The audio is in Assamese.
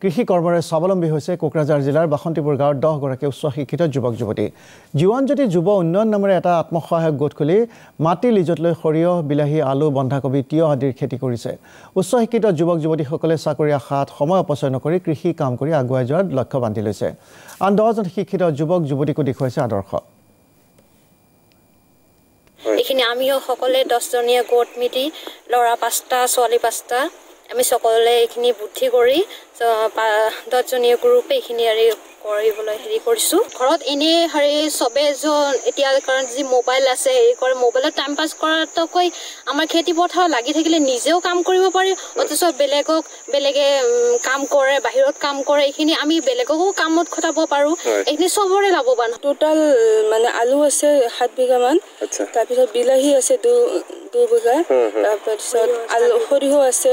কৃষি কৰ্মৰে স্বাৱলম্বী হৈছে কোকৰাঝাৰ জিলাৰ বাসন্তীপুৰ গাঁৱৰ 10 গৰাকী উচ্চ শিক্ষিত যুৱক-যুৱতী। জীৱানজ্যোতি যুৱ উন্নয়ন নামেৰে এটা আত্মসহায়ক গোট খুলি মাটি লিজত লৈ সৰিয়হ, বিলাহী, আলু, বন্ধাকবি, তিয়হ আদিৰ খেতি কৰিছে। উচ্চ শিক্ষিত যুৱক-যুৱতীসকলে চাকৰি আশাত সময় অপচয় নকৰি কৃষি কাম কৰি আগুৱাই যোৱাৰ লক্ষ্য বান্ধি লৈছে। আন 10জন শিক্ষিত যুৱক-যুৱতীকো দেখুৱাইছে আদৰ্শ। এইখিনি আমিও সকলে 10জনীয়া গোট মিলি ল'ৰা 5টা, ছোৱালী 5টা আমি সকলে এইখিনি বুদ্ধি কৰি 10জনীয়া গ্ৰুপে এইখিনি কৰিবলৈ কৰিছো। ঘৰত এনে চবে এতিয়া কাৰণ যি মোবাইল আছে কৰে মোবাইলত টাইম পাছ কৰাতকৈ আমাৰ খেতি পথাৰত লাগি থাকিলে নিজেও কাম কৰিব পাৰি, অথচ বেলেগে কাম কৰে, বাহিৰত কাম কৰে, এইখিনি আমি বেলেগকো কামত খটাব পাৰো। এইখিনি চবৰে লাভৱান। টোটাল মানে আলু আছে 7 বিঘা মান, তাৰপিছত বিলাহী আছে 2 বিঘা, তাৰপিছত আলু সৰিয়হ আছে